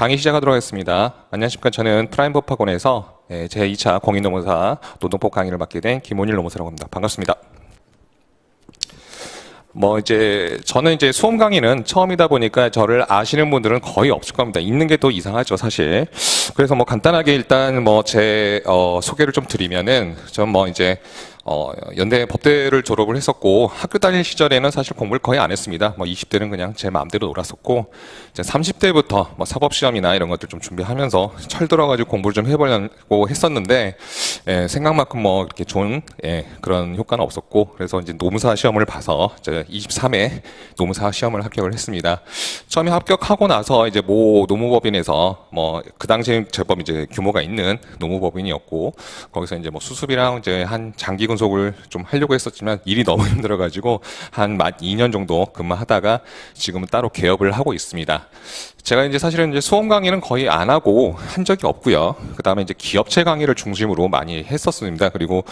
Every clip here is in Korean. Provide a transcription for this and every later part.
강의 시작하도록 하겠습니다. 안녕하십니까. 저는 프라임법학원에서 제2차 공인노무사 노동법 강의를 맡게 된 김원일 노무사라고 합니다. 반갑습니다. 저는 수험 강의는 처음이다 보니까 저를 아시는 분들은 거의 없을 겁니다. 있는 게 더 이상하죠, 사실. 그래서 간단하게 일단 제 소개를 좀 드리면은, 전 연대 법대를 졸업을 했었고, 학교 다닐 시절에는 사실 공부를 거의 안 했습니다. 20대는 그냥 제 마음대로 놀았었고, 이제 30대부터 사법시험이나 이런 것들 좀 준비하면서 철들어가지고 공부를 좀 해보려고 했었는데, 생각만큼 이렇게 좋은, 그런 효과는 없었고, 그래서 이제 노무사 시험을 봐서, 23회 노무사 시험을 합격을 했습니다. 처음에 합격하고 나서 이제 노무법인에서 그 당시에 제법 이제 규모가 있는 노무법인이었고, 거기서 이제 수습이랑 이제 한 장기 근속을 좀 하려고 했었지만 일이 너무 힘들어가지고 한 2년 정도 근무하다가 지금은 따로 개업을 하고 있습니다. 제가 사실은 수험 강의는 거의 안 하고 한 적이 없고요. 그 다음에 기업체 강의를 중심으로 많이 했었습니다. 그리고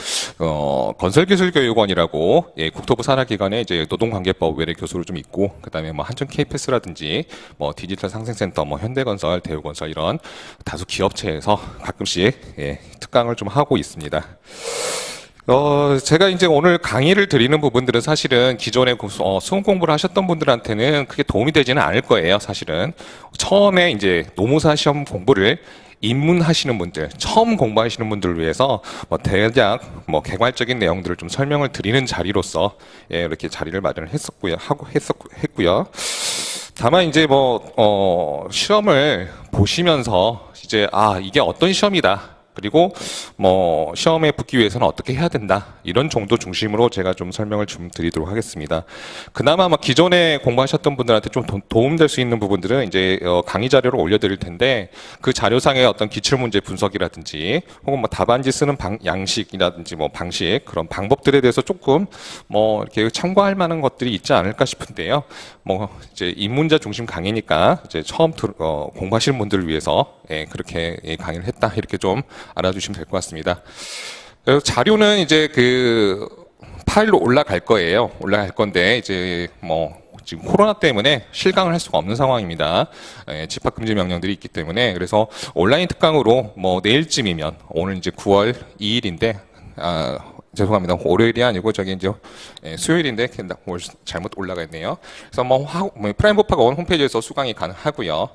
건설기술교육원이라고 국토부 산하기관에 노동관계법 외래 교수를 좀 있고, 그 다음에 한전 KPS라든지 디지털 상생센터, 현대건설, 대우건설 이런 다수 기업체에서 가끔씩 특강을 좀 하고 있습니다. 제가 오늘 강의를 드리는 부분들은 사실은 기존에 수험 공부를 하셨던 분들한테는 크게 도움이 되지는 않을 거예요, 사실은. 처음에 노무사 시험 공부를 입문하시는 분들, 처음 공부하시는 분들을 위해서 대략 개괄적인 내용들을 좀 설명을 드리는 자리로서 이렇게 자리를 마련을 했고요. 다만 시험을 보시면서 이게 어떤 시험이다. 그리고 시험에 붙기 위해서는 어떻게 해야 된다, 이런 정도 중심으로 제가 좀 설명을 좀 드리도록 하겠습니다. 그나마 기존에 공부하셨던 분들한테 좀 도움될 수 있는 부분들은 강의 자료를 올려드릴 텐데, 그 자료상의 어떤 기출문제 분석이라든지 혹은 답안지 쓰는 양식이라든지 방식, 그런 방법들에 대해서 조금 이렇게 참고할 만한 것들이 있지 않을까 싶은데요. 입문자 중심 강의니까 처음 공부하시는 분들을 위해서 그렇게 강의를 했다, 이렇게 좀 알아주시면 될 것 같습니다. 그래서 자료는 그 파일로 올라갈 거예요. 올라갈 건데 지금 코로나 때문에 실강을 할 수가 없는 상황입니다. 집합금지 명령들이 있기 때문에. 그래서 온라인 특강으로 내일쯤이면, 오늘 9월 2일인데 죄송합니다. 월요일이 아니고 수요일인데 잘못 올라가 있네요. 그래서 프라임법학원 홈페이지에서 수강이 가능하고요.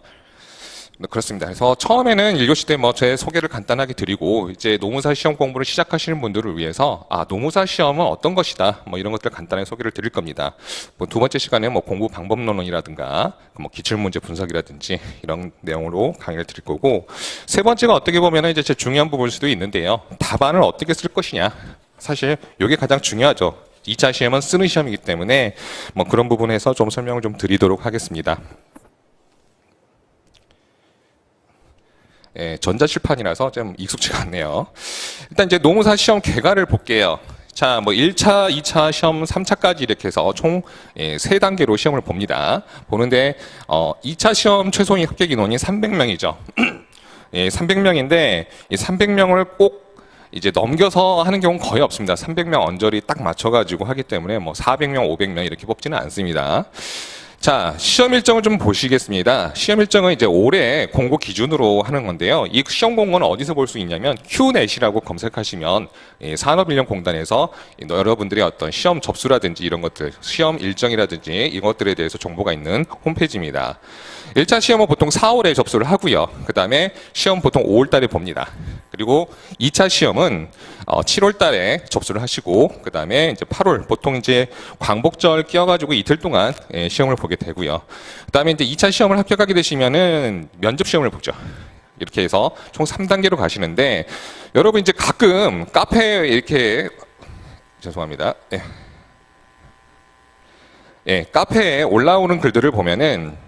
그렇습니다. 그래서 처음에는 1교시 때 제 소개를 간단하게 드리고, 노무사 시험 공부를 시작하시는 분들을 위해서 노무사 시험은 어떤 것이다, 이런 것들을 간단하게 소개를 드릴 겁니다. 두 번째 시간에 공부 방법론이라든가 기출문제 분석이라든지 이런 내용으로 강의를 드릴 거고, 세 번째가 어떻게 보면 제 중요한 부분일 수도 있는데요. 답안을 어떻게 쓸 것이냐. 사실 이게 가장 중요하죠. 2차 시험은 쓰는 시험이기 때문에 그런 부분에서 좀 설명을 좀 드리도록 하겠습니다. 전자칠판이라서 좀 익숙지가 않네요. 일단 노무사 시험 결과를 볼게요. 자, 1차, 2차 시험, 3차까지 이렇게 해서 총 3단계로 시험을 봅니다. 보는데 2차 시험 최소 합격 인원이 300명이죠. 300명인데 이 300명을 꼭 넘겨서 하는 경우는 거의 없습니다. 300명 언저리 딱 맞춰가지고 하기 때문에 400명, 500명 이렇게 뽑지는 않습니다. 자, 시험 일정을 좀 보시겠습니다. 시험 일정은 올해 공고 기준으로 하는 건데요. 이 시험 공고는 어디서 볼 수 있냐면 QNet이라고 검색하시면 산업인력공단에서 여러분들의 어떤 시험 접수라든지 이런 것들, 시험 일정이라든지 이것들에 대해서 정보가 있는 홈페이지입니다. 1차 시험은 보통 4월에 접수를 하고요. 그 다음에 시험 보통 5월 달에 봅니다. 그리고 2차 시험은 7월 달에 접수를 하시고, 그 다음에 8월, 보통 광복절 끼어가지고 이틀 동안 시험을 보게 되고요. 그 다음에 2차 시험을 합격하게 되시면은 면접 시험을 보죠. 이렇게 해서 총 3단계로 가시는데, 여러분 가끔 카페에 이렇게, 죄송합니다. 카페에 올라오는 글들을 보면은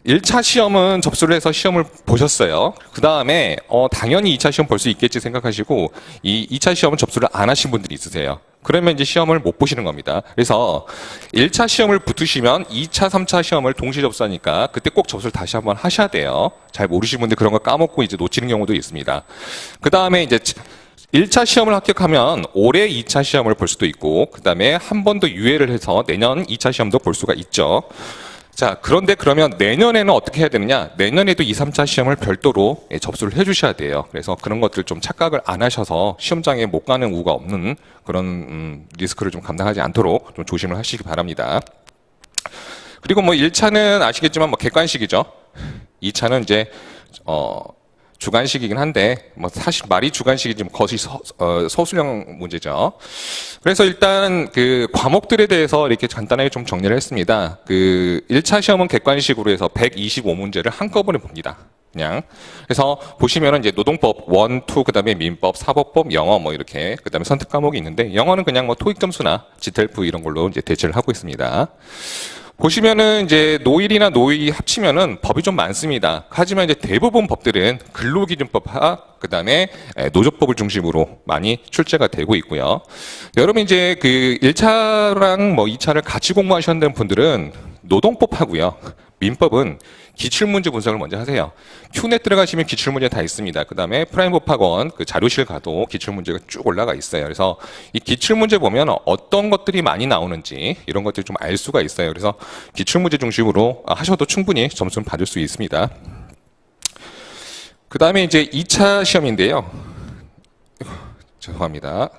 1차 시험은 접수를 해서 시험을 보셨어요. 그 다음에 당연히 2차 시험 볼 수 있겠지 생각하시고 이 2차 시험은 접수를 안 하신 분들이 있으세요. 그러면 시험을 못 보시는 겁니다. 그래서 1차 시험을 붙으시면 2차, 3차 시험을 동시 접수하니까 그때 꼭 접수를 다시 한번 하셔야 돼요. 잘 모르시는 분들 그런 거 까먹고 놓치는 경우도 있습니다. 그 다음에 1차 시험을 합격하면 올해 2차 시험을 볼 수도 있고, 그 다음에 한 번 더 유예를 해서 내년 2차 시험도 볼 수가 있죠. 자, 그런데 그러면 내년에는 어떻게 해야 되느냐? 내년에도 2, 3차 시험을 별도로 접수를 해 주셔야 돼요. 그래서 그런 것들 좀 착각을 안 하셔서 시험장에 못 가는 우가 없는 그런 리스크를 좀 감당하지 않도록 좀 조심을 하시기 바랍니다. 그리고 뭐 1차는 아시겠지만 뭐 객관식이죠. 2차는 이제 주관식이긴 한데 뭐 사실 말이 주관식이지 뭐 거의 서술형 문제죠. 그래서 일단 그 과목들에 대해서 이렇게 간단하게 좀 정리를 했습니다. 그 1차 시험은 객관식으로 해서 125문제를 한꺼번에 봅니다. 그냥. 그래서 보시면은 이제 노동법 1, 2, 그다음에 민법, 사법법, 영어 뭐 이렇게 그다음에 선택 과목이 있는데 영어는 그냥 뭐 토익 점수나 지텔프 이런 걸로 이제 대체를 하고 있습니다. 보시면은 이제 노일이나 노이 합치면은 법이 좀 많습니다. 하지만 이제 대부분 법들은 근로기준법하 그다음에 노조법을 중심으로 많이 출제가 되고 있고요. 여러분 이제 그 1차랑 뭐 2차를 같이 공부하셨는 분들은 노동법하고요. 민법은 기출문제 분석을 먼저 하세요. 큐넷 들어가시면 기출문제 다 있습니다. 그 다음에 프라임법학원 그 자료실 가도 기출문제가 쭉 올라가 있어요. 그래서 이 기출문제 보면 어떤 것들이 많이 나오는지 이런 것들 좀 알 수가 있어요. 그래서 기출문제 중심으로 하셔도 충분히 점수는 받을 수 있습니다. 그 다음에 이제 2차 시험인데요. 죄송합니다.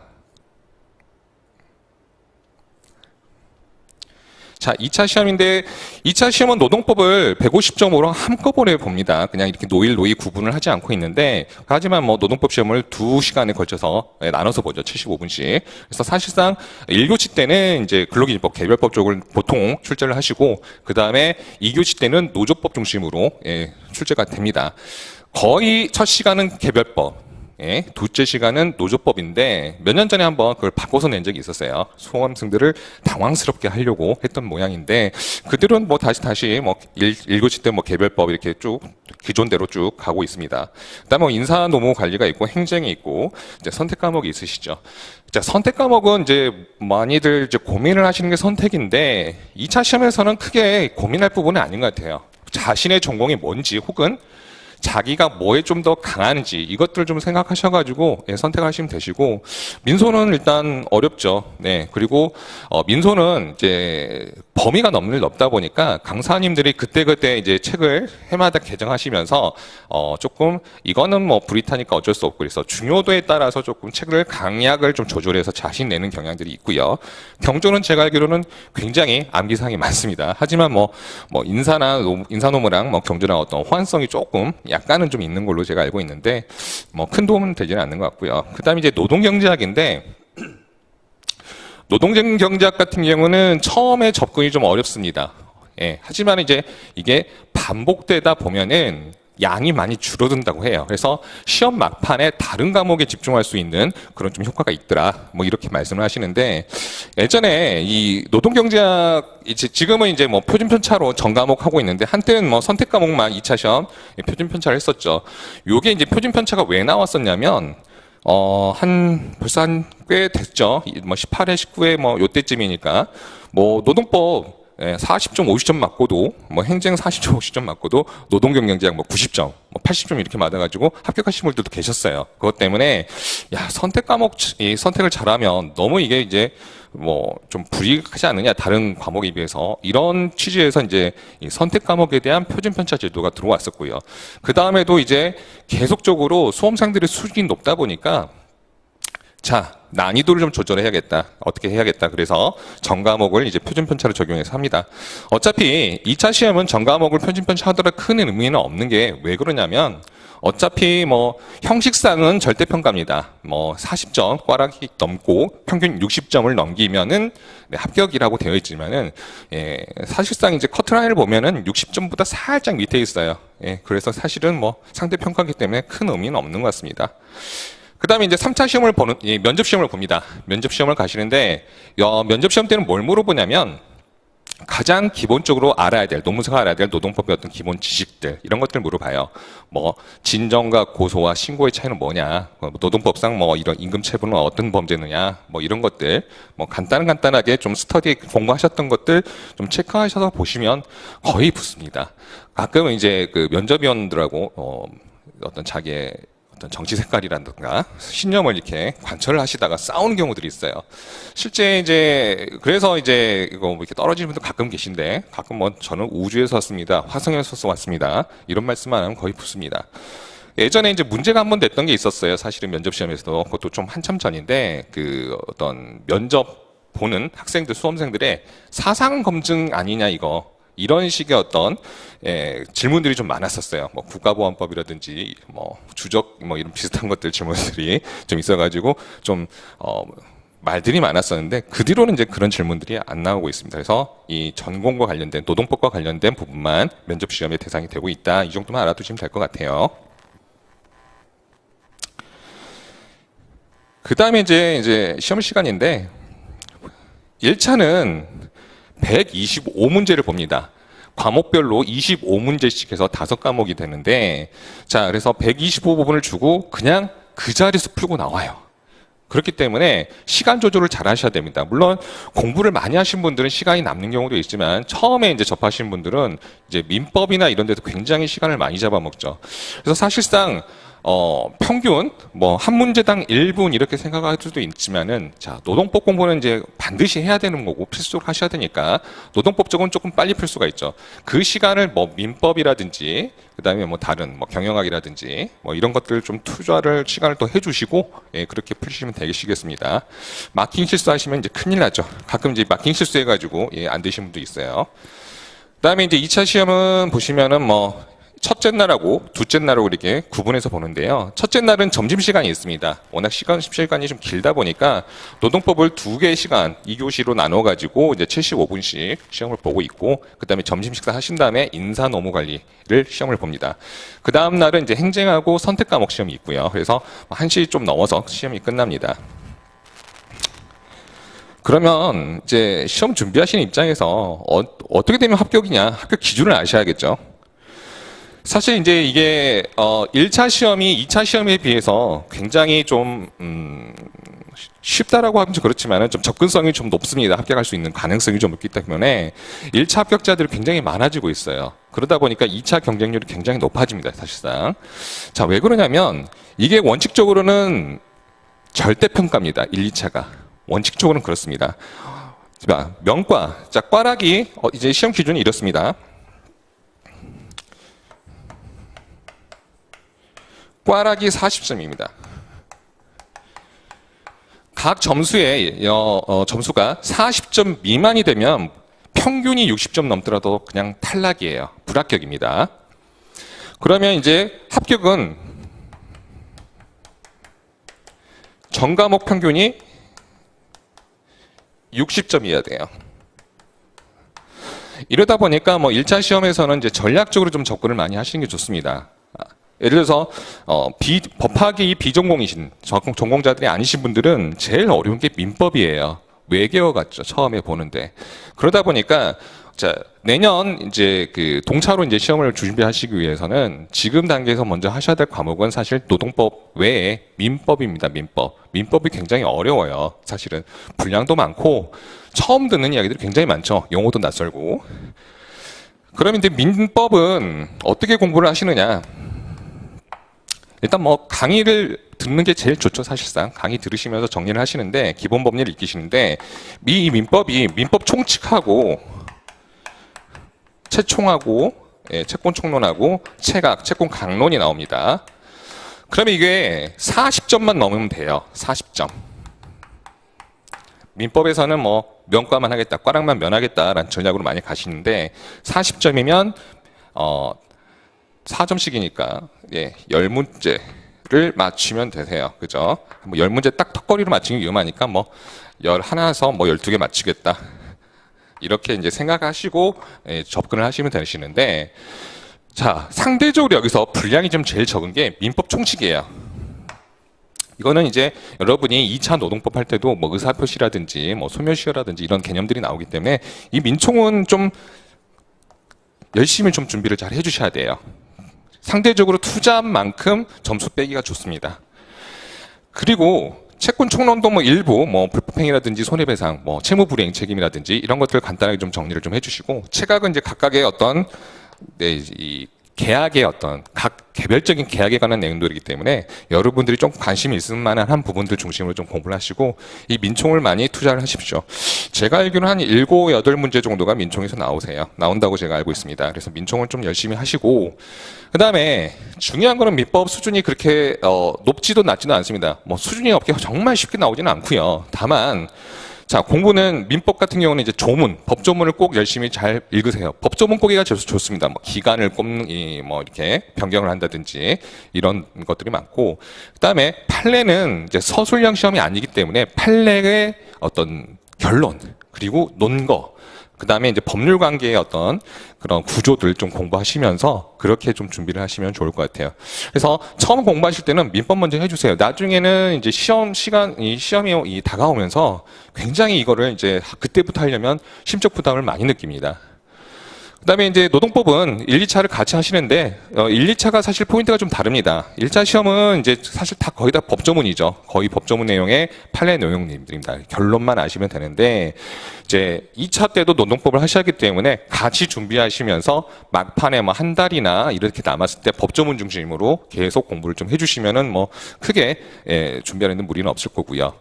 자, 2차 시험인데 2차 시험은 노동법을 150점으로 한꺼번에 봅니다. 그냥 이렇게 노일, 노이 구분을 하지 않고 있는데 하지만 뭐 노동법 시험을 2시간에 걸쳐서 나눠서 보죠. 75분씩. 그래서 사실상 1교시 때는 이제 근로기준법, 개별법 쪽을 보통 출제를 하시고 그다음에 2교시 때는 노조법 중심으로 출제가 됩니다. 거의 첫 시간은 개별법, 둘째 시간은 노조법인데 몇 년 전에 한번 그걸 바꿔서 낸 적이 있었어요. 수험생들을 당황스럽게 하려고 했던 모양인데 그들은 뭐 다시 뭐 1교시 때 뭐 개별법 이렇게 쭉 기존대로 쭉 가고 있습니다. 그다음에 뭐 인사 노무 관리가 있고 행정이 있고 이제 선택 과목이 있으시죠. 자, 선택 과목은 이제 많이들 이제 고민을 하시는 게 선택인데 2차 시험에서는 크게 고민할 부분은 아닌 것 같아요. 자신의 전공이 뭔지 혹은 자기가 뭐에 좀 더 강한지 이것들을 좀 생각하셔가지고 선택하시면 되시고 민소는 일단 어렵죠. 네, 그리고 민소는 이제 범위가 넓다 보니까 강사님들이 그때그때 이제 책을 해마다 개정하시면서 조금 이거는 뭐 브리타니까 어쩔 수 없고 그래서 중요도에 따라서 조금 책을 강약을 좀 조절해서 자신 내는 경향들이 있고요. 경조는 제가 알기로는 굉장히 암기사항이 많습니다. 하지만 뭐 인사노무랑 뭐 경조랑 어떤 호환성이 조금 약간은 좀 있는 걸로 제가 알고 있는데 뭐 큰 도움은 되지는 않는 것 같고요. 그다음에 이제 노동경제학인데 노동경제학 같은 경우는 처음에 접근이 좀 어렵습니다. 하지만 이제 이게 반복되다 보면은 양이 많이 줄어든다고 해요. 그래서 시험 막판에 다른 과목에 집중할 수 있는 그런 좀 효과가 있더라. 뭐 이렇게 말씀을 하시는데 예전에 이 노동경제학 지금은 이제 뭐 표준편차로 전 과목 하고 있는데 한때는 뭐 선택 과목만 2차 시험 표준편차를 했었죠. 요게 이제 표준편차가 왜 나왔었냐면 벌써 꽤 됐죠. 뭐 18회, 19회 뭐 요때쯤이니까 뭐 노동법 40점, 50점 맞고도 뭐 행정 40점, 50점 맞고도 노동경제학 뭐 90점, 뭐 80점 이렇게 맞아가지고 합격하신 분들도 계셨어요. 그것 때문에 선택 과목 선택을 잘하면 너무 이게 이제 뭐 좀 불이익하지 않느냐 다른 과목에 비해서 이런 취지에서 이제 이 선택 과목에 대한 표준 편차 제도가 들어왔었고요. 그 다음에도 이제 계속적으로 수험생들의 수준이 높다 보니까 자, 난이도를 좀 조절해야겠다. 어떻게 해야겠다. 그래서 전 과목을 이제 표준 편차를 적용해서 합니다. 어차피 2차 시험은 전 과목을 표준 편차 하더라도 큰 의미는 없는 게 왜 그러냐면 어차피 뭐 형식상은 절대평가입니다. 뭐 40점 꽈락이 넘고 평균 60점을 넘기면은 합격이라고 되어 있지만은 사실상 이제 커트라인을 보면은 60점보다 살짝 밑에 있어요. 그래서 사실은 뭐 상대평가이기 때문에 큰 의미는 없는 것 같습니다. 그 다음에 이제 3차 시험을 면접 시험을 봅니다. 면접 시험을 가시는데, 면접 시험 때는 뭘 물어보냐면, 가장 기본적으로 알아야 될, 노무사가 알아야 될 노동법의 어떤 기본 지식들, 이런 것들 물어봐요. 뭐, 진정과 고소와 신고의 차이는 뭐냐, 노동법상 뭐 이런 임금체불은 어떤 범죄느냐, 뭐 이런 것들, 뭐 간단하게 좀 스터디 공부하셨던 것들 좀 체크하셔서 보시면 거의 붙습니다. 가끔은 이제 그 면접위원들하고, 어떤 자기의 어떤 정치 색깔이라든가 신념을 이렇게 관철을 하시다가 싸우는 경우들이 있어요. 실제 이제 그래서 이제 이거 뭐 이렇게 떨어지는 분도 가끔 계신데 가끔 뭐 저는 우주에서 왔습니다, 화성에서 왔습니다 이런 말씀만 하면 거의 붙습니다. 예전에 이제 문제가 한 번 됐던 게 있었어요. 사실은 면접 시험에서도 그것도 좀 한참 전인데 그 어떤 면접 보는 학생들, 수험생들의 사상 검증 아니냐 이거 이런 식의 어떤 질문들이 좀 많았었어요. 뭐 국가보안법이라든지 뭐 주적 뭐 이런 비슷한 것들 질문들이 좀 있어가지고 좀 말들이 많았었는데 그 뒤로는 이제 그런 질문들이 안 나오고 있습니다. 그래서 이 전공과 관련된 노동법과 관련된 부분만 면접 시험의 대상이 되고 있다. 이 정도만 알아두시면 될 것 같아요. 그 다음에 이제 시험 시간인데 1차는 125문제를 봅니다. 과목별로 25문제씩 해서 5과목이 되는데 자 그래서 125부분을 주고 그냥 그 자리에서 풀고 나와요. 그렇기 때문에 시간 조절을 잘 하셔야 됩니다. 물론 공부를 많이 하신 분들은 시간이 남는 경우도 있지만 처음에 이제 접하신 분들은 이제 민법이나 이런 데서 굉장히 시간을 많이 잡아먹죠. 그래서 사실상 평균 뭐 한 문제당 1분 이렇게 생각할 수도 있지만은 자 노동법 공부는 이제 반드시 해야 되는 거고 필수적으로 하셔야 되니까 노동법 쪽은 조금 빨리 풀 수가 있죠. 그 시간을 뭐 민법이라든지 그다음에 뭐 다른 뭐 경영학이라든지 뭐 이런 것들을 좀 투자를 시간을 또 해주시고 예, 그렇게 풀시면 되시겠습니다. 마킹 실수하시면 이제 큰일 나죠. 가끔 이제 마킹 실수해가지고 예, 안 되신 분도 있어요. 그다음에 이제 2차 시험은 보시면은 뭐 첫째 날하고 둘째 날하고 이렇게 구분해서 보는데요. 첫째 날은 점심시간이 있습니다. 워낙 시간이 좀 길다 보니까 노동법을 2개의 시간, 2교시로 나눠가지고 이제 75분씩 시험을 보고 있고, 그 다음에 점심 식사 하신 다음에 인사 노무 관리를 시험을 봅니다. 그 다음 날은 이제 행정하고 선택 과목 시험이 있고요. 그래서 1시 좀 넘어서 시험이 끝납니다. 그러면 이제 시험 준비하시는 입장에서 어떻게 되면 합격이냐, 합격 기준을 아셔야겠죠. 사실 이제 이게 1차 시험이 2차 시험에 비해서 굉장히 좀 쉽다라고 하면 좀 그렇지만 좀 접근성이 좀 높습니다. 합격할 수 있는 가능성이 좀 높기 때문에 1차 합격자들이 굉장히 많아지고 있어요. 그러다 보니까 2차 경쟁률이 굉장히 높아집니다. 사실상. 자, 왜 그러냐면 이게 원칙적으로는 절대평가입니다. 1, 2차가. 원칙적으로는 그렇습니다. 자, 명과. 자, 꽈락이 이제 시험 기준이 이렇습니다. 꽈락이 40점입니다. 각 점수의 점수가 40점 미만이 되면 평균이 60점 넘더라도 그냥 탈락이에요. 불합격입니다. 그러면 이제 합격은 전 과목 평균이 60점이어야 돼요. 이러다 보니까 뭐 1차 시험에서는 이제 전략적으로 좀 접근을 많이 하시는 게 좋습니다. 예를 들어서 법학이 비전공이신 전공자들이 아니신 분들은 제일 어려운 게 민법이에요. 외계어 같죠. 처음에 보는데. 그러다 보니까 자, 내년 이제 그 동차로 이제 시험을 준비하시기 위해서는 지금 단계에서 먼저 하셔야 될 과목은 사실 노동법 외에 민법입니다. 민법이 굉장히 어려워요. 사실은 분량도 많고 처음 듣는 이야기들이 굉장히 많죠. 용어도 낯설고. 그러면 이제 민법은 어떻게 공부를 하시느냐? 일단 뭐 강의를 듣는 게 제일 좋죠. 사실상 강의 들으시면서 정리를 하시는데 기본 법리를 익히시는데 이 민법이 민법 총칙하고 채총하고 채권 총론하고 채각, 채권 강론이 나옵니다. 그러면 이게 40점만 넘으면 돼요. 40점. 민법에서는 뭐 면과만 하겠다, 꽈락만 면하겠다라는 전략으로 많이 가시는데 40점이면 4점씩이니까 예, 10문제를 맞추면 되세요. 그죠? 뭐 10문제 딱 턱걸이로 맞추기 위험하니까 뭐 11에서 뭐 12개 맞추겠다. 이렇게 이제 생각하시고 예, 접근을 하시면 되시는데 자, 상대적으로 여기서 분량이 좀 제일 적은 게 민법 총칙이에요. 이거는 이제 여러분이 2차 노동법 할 때도 뭐 의사표시라든지 뭐 소멸시효라든지 이런 개념들이 나오기 때문에 이 민총은 좀 열심히 좀 준비를 잘 해주셔야 돼요. 상대적으로 투자한 만큼 점수 빼기가 좋습니다. 그리고 채권 총론도 뭐 일부 뭐 불법행위라든지 손해배상, 뭐 채무불이행 책임이라든지 이런 것들을 간단하게 좀 정리를 좀 해주시고 채각은 이제 각각의 어떤 이 계약의 어떤 각 개별적인 계약에 관한 내용들이기 때문에 여러분들이 좀 관심이 있을 만한 한 부분들 중심으로 좀 공부를 하시고 이 민총을 많이 투자를 하십시오. 제가 알기로는 한 7, 8문제 정도가 민총에서 나온다고 제가 알고 있습니다. 그래서 민총을 좀 열심히 하시고 그 다음에 중요한 거는 민법 수준이 그렇게 높지도 낮지도 않습니다. 뭐 수준이 없게 정말 쉽게 나오지는 않고요. 다만 자, 공부는 민법 같은 경우는 이제 조문, 법조문을 꼭 열심히 잘 읽으세요. 법조문 꼬기가 좋습니다. 뭐 기간을 뭐 이렇게 변경을 한다든지 이런 것들이 많고, 그다음에 판례는 이제 서술형 시험이 아니기 때문에 판례의 어떤 결론 그리고 논거, 그다음에 이제 법률 관계의 어떤 그런 구조들 좀 공부하시면서 그렇게 좀 준비를 하시면 좋을 것 같아요. 그래서 처음 공부하실 때는 민법 먼저 해주세요. 나중에는 이제 시험이 다가오면서 굉장히 이거를 이제 그때부터 하려면 심적 부담을 많이 느낍니다. 그다음에 이제 노동법은 1, 2차를 같이 하시는데 1, 2차가 사실 포인트가 좀 다릅니다. 1차 시험은 이제 사실 거의 다 법조문이죠. 거의 법조문 내용의 판례 내용들입니다. 결론만 아시면 되는데 이제 2차 때도 노동법을 하셔야 하기 때문에 같이 준비하시면서 막판에 뭐 한 달이나 이렇게 남았을 때 법조문 중심으로 계속 공부를 좀 해주시면은 뭐 크게 준비하는 데 무리는 없을 거고요.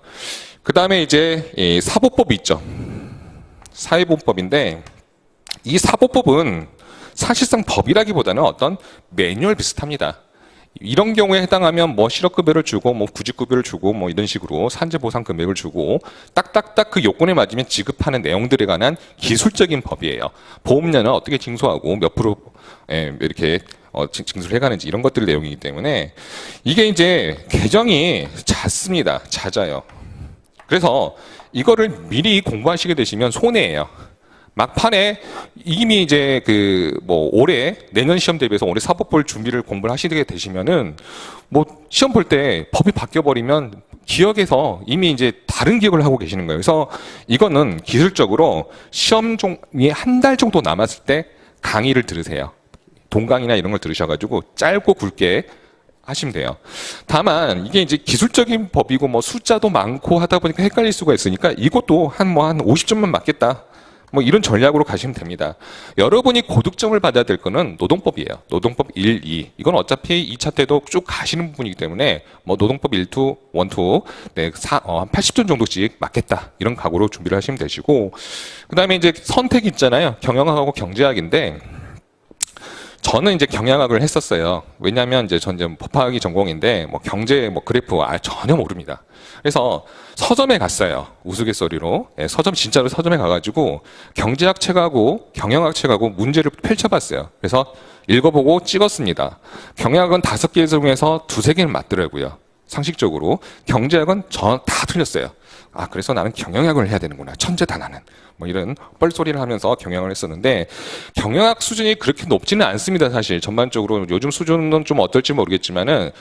그다음에 이제 사법법이 있죠. 사회보험법인데 이 사법법은 사실상 법이라기보다는 어떤 매뉴얼 비슷합니다. 이런 경우에 해당하면 뭐 실업급여를 주고 뭐 구직급여를 주고 뭐 이런 식으로 산재보상 금액을 주고 딱딱딱 그 요건에 맞으면 지급하는 내용들에 관한 기술적인 법이에요. 보험료는 어떻게 징수하고 몇 프로 이렇게 징수를 해가는지 이런 것들 내용이기 때문에 이게 이제 개정이 잦아요. 그래서 이거를 미리 공부하시게 되시면 손해예요. 막판에 이미 이제 올해 내년 시험 대비해서 올해 사법볼 준비를 공부를 하시게 되시면은 뭐 시험 볼 때 법이 바뀌어 버리면 기억에서 이미 이제 다른 기억을 하고 계시는 거예요. 그래서 이거는 기술적으로 시험이 한 달 정도 남았을 때 강의를 들으세요. 동강이나 이런 걸 들으셔가지고 짧고 굵게 하시면 돼요. 다만 이게 이제 기술적인 법이고 뭐 숫자도 많고 하다 보니까 헷갈릴 수가 있으니까 이것도 한 50점만 맞겠다. 뭐 이런 전략으로 가시면 됩니다. 여러분이 고득점을 받아야 될 거는 노동법이에요. 노동법 1, 2. 이건 어차피 2차 때도 쭉 가시는 부분이기 때문에 뭐 노동법 1, 2, 1, 2, 네, 한 80점 정도씩 맞겠다. 이런 각오로 준비를 하시면 되시고 그다음에 이제 선택이 있잖아요. 경영학하고 경제학인데 저는 이제 경영학을 했었어요. 왜냐하면 이제 전 이제 법학이 전공인데 뭐 경제 뭐 그래프 전혀 모릅니다. 그래서 서점에 갔어요. 우스갯소리로. 진짜로 서점에 가가지고 경제학 책하고 경영학 책하고 문제를 펼쳐봤어요. 그래서 읽어보고 찍었습니다. 경영학은 5개 중에서 2, 3개는 맞더라고요. 상식적으로. 경제학은 다 틀렸어요. 그래서 나는 경영학을 해야 되는구나. 천재다 나는. 뭐 이런 뻘소리를 하면서 경영을 했었는데 경영학 수준이 그렇게 높지는 않습니다. 사실 전반적으로 요즘 수준은 좀 어떨지 모르겠지만은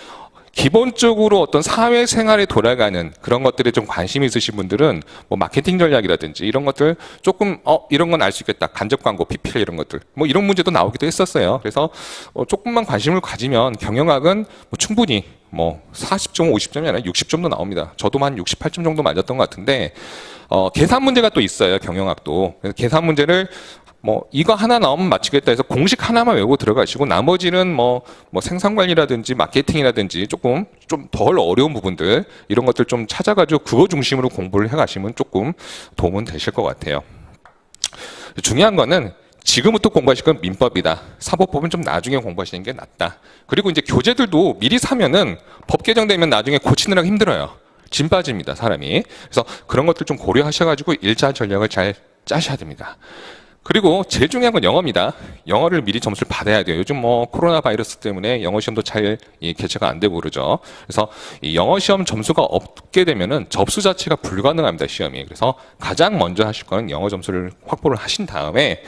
기본적으로 어떤 사회생활에 돌아가는 그런 것들에 좀 관심이 있으신 분들은 뭐 마케팅 전략이라든지 이런 것들 조금 이런 건 알 수 있겠다. 간접 광고, PPL 이런 것들 뭐 이런 문제도 나오기도 했었어요. 그래서 조금만 관심을 가지면 경영학은 뭐 충분히 뭐 40점, 50점이 아니라 60점도 나옵니다. 저도 한 68점 정도 맞았던 것 같은데 계산 문제가 또 있어요. 경영학도. 그래서 계산 문제를 뭐 이거 하나 나오면 맞추겠다 해서 공식 하나만 외우고 들어가시고 나머지는 뭐 생산관리라든지 마케팅이라든지 좀 덜 어려운 부분들 이런 것들 좀 찾아가지고 그거 중심으로 공부를 해가시면 조금 도움은 되실 것 같아요. 중요한 거는 지금부터 공부하실 건 민법이다. 사법법은 좀 나중에 공부하시는 게 낫다. 그리고 이제 교재들도 미리 사면은 법 개정되면 나중에 고치느라고 힘들어요. 짐 빠집니다, 사람이. 그래서 그런 것들 좀 고려하셔가지고 1차 전략을 잘 짜셔야 됩니다. 그리고 제일 중요한 건 영어입니다. 영어를 미리 점수를 받아야 돼요. 요즘 뭐 코로나 바이러스 때문에 영어 시험도 잘 개최가 안 되고 그러죠. 그래서 이 영어 시험 점수가 없게 되면은 접수 자체가 불가능합니다, 시험이. 그래서 가장 먼저 하실 거는 영어 점수를 확보를 하신 다음에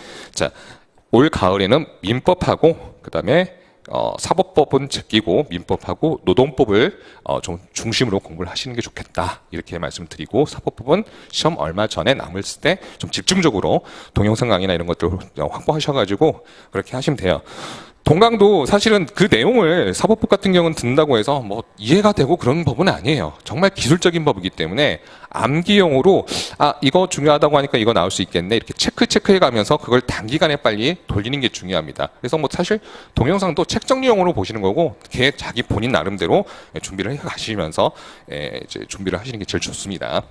올 가을에는 민법하고 그다음에 사법법은 제끼고 민법하고 노동법을 좀 중심으로 공부를 하시는 게 좋겠다 이렇게 말씀드리고 사법법은 시험 얼마 전에 남았을 때 좀 집중적으로 동영상 강의나 이런 것들 확보하셔가지고 그렇게 하시면 돼요. 동강도 사실은 그 내용을 사법법 같은 경우는 듣는다고 해서 뭐 이해가 되고 그런 법은 아니에요. 정말 기술적인 법이기 때문에 암기용으로 이거 중요하다고 하니까 이거 나올 수 있겠네 이렇게 체크해 가면서 그걸 단기간에 빨리 돌리는 게 중요합니다. 그래서 뭐 사실 동영상도 책 정리용으로 보시는 거고 걔 자기 본인 나름대로 준비를 해 가시면서 이제 준비를 하시는 게 제일 좋습니다.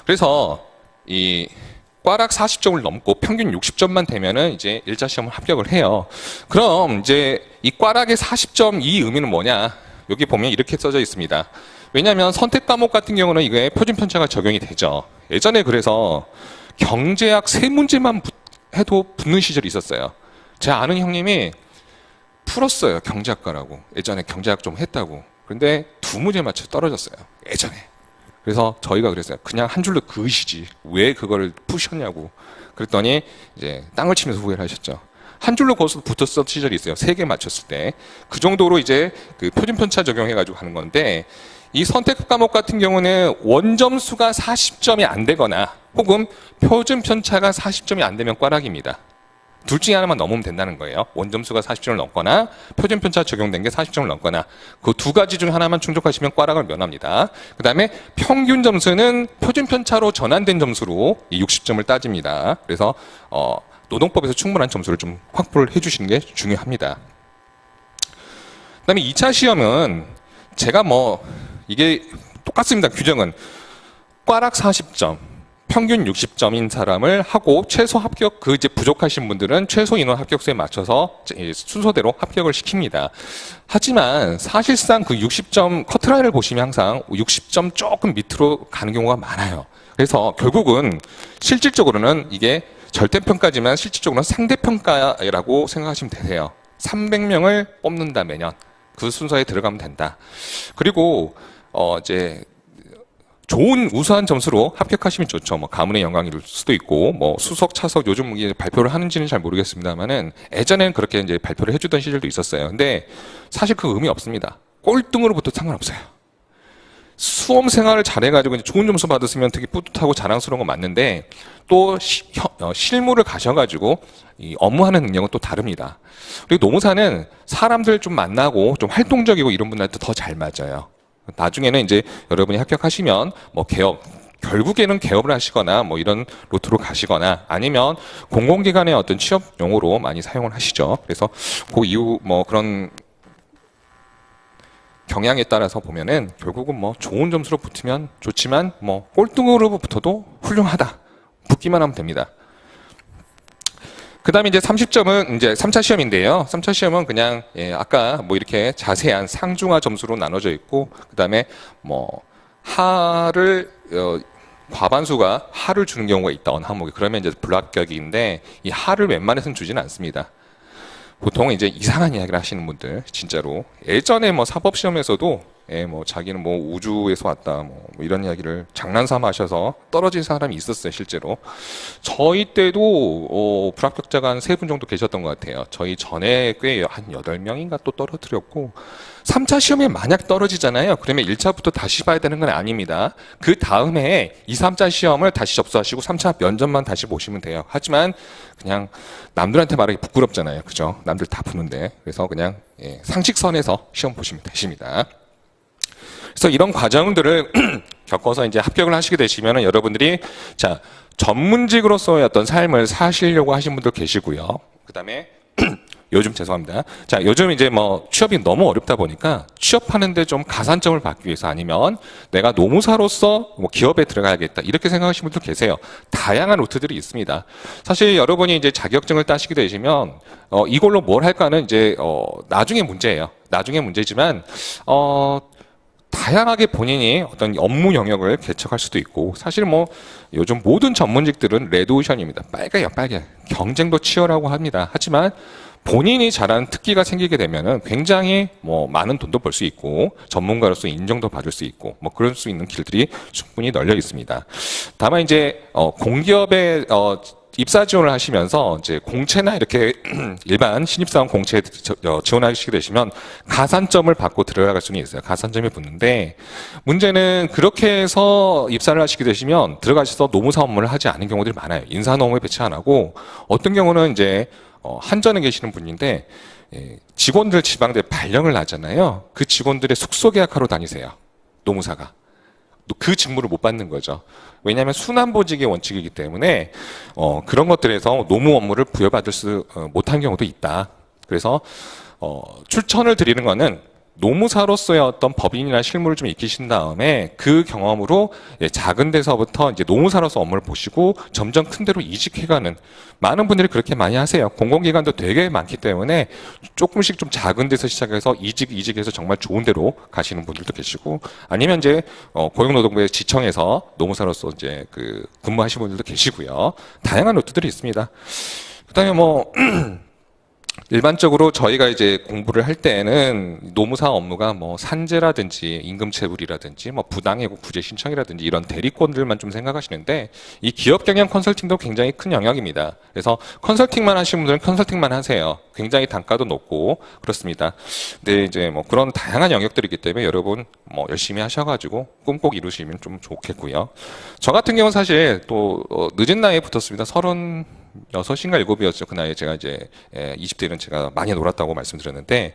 그래서 이 꽈락 40점을 넘고 평균 60점만 되면은 이제 1차 시험을 합격을 해요. 그럼 이제 이 꽈락의 40점 이 의미는 뭐냐? 여기 보면 이렇게 써져 있습니다. 왜냐하면 선택 과목 같은 경우는 이게 표준 편차가 적용이 되죠. 예전에 그래서 경제학 3문제만 해도 붙는 시절이 있었어요. 제 아는 형님이 풀었어요. 경제학과라고. 예전에 경제학 좀 했다고. 그런데 2문제 맞춰 떨어졌어요. 예전에. 그래서 저희가 그랬어요. 그냥 한 줄로 그으시지. 왜 그거를 푸셨냐고. 그랬더니 이제 땅을 치면서 후회를 하셨죠. 한 줄로 거기서 붙었던 시절이 있어요. 3개 맞췄을 때. 그 정도로 이제 그 표준 편차 적용해가지고 하는 건데 이 선택 과목 같은 경우는 원점수가 40점이 안 되거나 혹은 표준 편차가 40점이 안 되면 꽈락입니다. 둘 중에 하나만 넘으면 된다는 거예요. 원점수가 40점을 넘거나 표준 편차 적용된 게 40점을 넘거나 그 두 가지 중 하나만 충족하시면 꽈락을 면합니다. 그 다음에 평균 점수는 표준 편차로 전환된 점수로 이 60점을 따집니다. 그래서 노동법에서 충분한 점수를 좀 확보를 해주시는 게 중요합니다. 그 다음에 2차 시험은 제가 뭐 이게 똑같습니다. 규정은 꽈락 40점 평균 60점인 사람을 하고 최소 합격 그 이제 부족하신 분들은 최소 인원 합격수에 맞춰서 순서대로 합격을 시킵니다. 하지만 사실상 그 60점 커트라인을 보시면 항상 60점 조금 밑으로 가는 경우가 많아요. 그래서 결국은 실질적으로는 이게 절대평가지만 실질적으로는 상대평가라고 생각하시면 되세요. 300명을 뽑는다 매년 그 순서에 들어가면 된다. 그리고 이제 좋은 우수한 점수로 합격하시면 좋죠. 뭐 가문의 영광일 수도 있고, 뭐 수석, 차석 요즘 이게 발표를 하는지는 잘 모르겠습니다만은 예전에는 그렇게 이제 발표를 해주던 시절도 있었어요. 근데 사실 그 의미 없습니다. 꼴등으로부터 상관없어요. 수험 생활을 잘해가지고 이제 좋은 점수 받았으면 되게 뿌듯하고 자랑스러운 건 맞는데 또 실무를 가셔가지고 이 업무하는 능력은 또 다릅니다. 그리고 노무사는 사람들 좀 만나고 좀 활동적이고 이런 분들한테 더 잘 맞아요. 나중에는 이제 여러분이 합격하시면 뭐 결국에는 개업을 하시거나 뭐 이런 루트로 가시거나 아니면 공공기관의 어떤 취업용으로 많이 사용을 하시죠. 그래서 그 이후 뭐 그런 경향에 따라서 보면은 결국은 뭐 좋은 점수로 붙으면 좋지만 뭐 꼴등으로 붙어도 훌륭하다. 붙기만 하면 됩니다. 그 다음에 이제 30점은 이제 3차 시험인데요. 3차 시험은 그냥 아까 뭐 이렇게 자세한 상중하 점수로 나눠져 있고 그 다음에 뭐 하를 과반수가 하를 주는 경우가 있다. 어느 항목에 그러면 이제 불합격인데 이 하를 웬만해서는 주지는 않습니다. 보통 이제 이상한 이야기를 하시는 분들 진짜로 예전에 뭐 사법 시험에서도 뭐 자기는 뭐 우주에서 왔다 뭐 이런 이야기를 장난삼아 하셔서 떨어진 사람이 있었어요. 실제로 저희 때도 불합격자가 한 3분 정도 계셨던 것 같아요. 저희 전에 꽤 한 8명인가 또 떨어뜨렸고 3차 시험에 만약 떨어지잖아요. 그러면 1차부터 다시 봐야 되는 건 아닙니다. 그 다음에 2, 3차 시험을 다시 접수하시고 3차 면접만 다시 보시면 돼요. 하지만 그냥 남들한테 말하기 부끄럽잖아요. 그죠? 남들 다 보는데. 그래서 그냥 상식선에서 시험 보시면 되십니다. 그래서 이런 과정들을 겪어서 이제 합격을 하시게 되시면은 여러분들이 자, 전문직으로서의 어떤 삶을 사시려고 하신 분도 계시고요. 그 다음에 요즘 죄송합니다. 자, 요즘 이제 뭐 취업이 너무 어렵다 보니까 취업하는데 좀 가산점을 받기 위해서 아니면 내가 노무사로서 뭐 기업에 들어가야겠다 이렇게 생각하시는 분도 계세요. 다양한 루트들이 있습니다. 사실 여러분이 이제 자격증을 따시게 되시면 이걸로 뭘 할까는 이제 나중에 문제예요. 나중에 문제지만 다양하게 본인이 어떤 업무 영역을 개척할 수도 있고 사실 뭐 요즘 모든 전문직들은 레드오션입니다. 빨개요, 빨개. 경쟁도 치열하고 합니다. 하지만 본인이 잘하는 특기가 생기게 되면은 굉장히 뭐 많은 돈도 벌 수 있고 전문가로서 인정도 받을 수 있고 뭐 그럴 수 있는 길들이 충분히 널려 있습니다. 다만 이제 공기업에 입사 지원을 하시면서 이제 공채나 이렇게 일반 신입사원 공채에 지원하시게 되시면 가산점을 받고 들어갈 수는 있어요. 가산점이 붙는데 문제는 그렇게 해서 입사를 하시게 되시면 들어가셔서 노무사 업무를 하지 않은 경우들이 많아요. 인사노무에 배치 안 하고 어떤 경우는 이제 한전에 계시는 분인데 직원들 지방대 발령을 나잖아요. 그 직원들의 숙소 계약하러 다니세요. 노무사가. 그 직무를 못 받는 거죠. 왜냐하면 순환보직의 원칙이기 때문에 그런 것들에서 노무 업무를 부여받을 수 못한 경우도 있다. 그래서 출천을 드리는 거는 노무사로서의 어떤 법인이나 실무를 좀 익히신 다음에 그 경험으로 작은 데서부터 이제 노무사로서 업무를 보시고 점점 큰 데로 이직해가는 많은 분들이 그렇게 많이 하세요. 공공기관도 되게 많기 때문에 조금씩 좀 작은 데서 시작해서 이직해서 정말 좋은 데로 가시는 분들도 계시고 아니면 이제 고용노동부의 지청에서 노무사로서 이제 그 근무하시는 분들도 계시고요. 다양한 루트들이 있습니다. 그다음에 뭐 일반적으로 저희가 이제 공부를 할 때는 노무사 업무가 뭐 산재라든지 임금체불이라든지 뭐 부당해고 구제 신청이라든지 이런 대리권들만 좀 생각하시는데 이 기업 경영 컨설팅도 굉장히 큰 영역입니다. 그래서 컨설팅만 하시는 분들은 컨설팅만 하세요. 굉장히 단가도 높고 그렇습니다. 근데 이제 뭐 그런 다양한 영역들이기 때문에 여러분 뭐 열심히 하셔가지고 꿈 꼭 이루시면 좀 좋겠고요. 저 같은 경우는 사실 또 늦은 나이에 붙었습니다. 36인가 7이었죠. 그 나이에 제가 이제 20대는 제가 많이 놀았다고 말씀드렸는데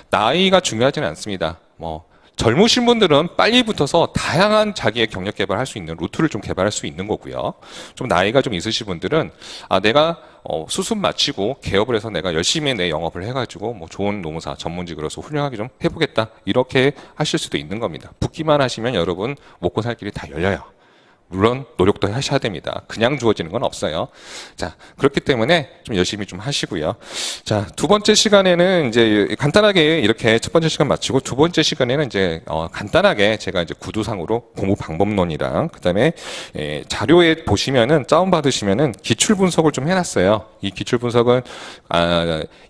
나이가 중요하지는 않습니다. 뭐 젊으신 분들은 빨리 붙어서 다양한 자기의 경력 개발할 수 있는 루트를 좀 개발할 수 있는 거고요. 좀 나이가 좀 있으신 분들은 내가 수습 마치고 개업을 해서 내가 열심히 내 영업을 해가지고 뭐 좋은 노무사 전문직으로서 훌륭하게 좀 해보겠다 이렇게 하실 수도 있는 겁니다. 붙기만 하시면 여러분 먹고 살 길이 다 열려요. 물론 노력도 하셔야 됩니다. 그냥 주어지는 건 없어요. 자, 그렇기 때문에 좀 열심히 좀 하시고요. 자, 두 번째 시간에는 이제 간단하게 이렇게 첫 번째 시간 마치고 두 번째 시간에는 이제 간단하게 제가 이제 구두상으로 공부 방법론이랑 그다음에 자료에 보시면은 다운 받으시면은 기출 분석을 좀 해놨어요. 이 기출 분석은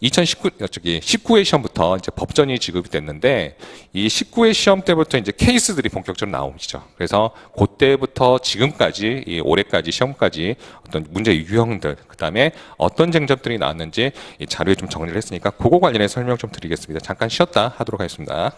19회 시험부터 이제 법전이 지급이 됐는데 이 19회 시험 때부터 이제 케이스들이 본격적으로 나오시죠. 그래서 그때부터 지금까지 이 올해까지 시험까지 어떤 문제 유형들 그다음에 어떤 쟁점들이 나왔는지 이 자료에 좀 정리를 했으니까 그거 관련해 설명 좀 드리겠습니다. 잠깐 쉬었다 하도록 하겠습니다.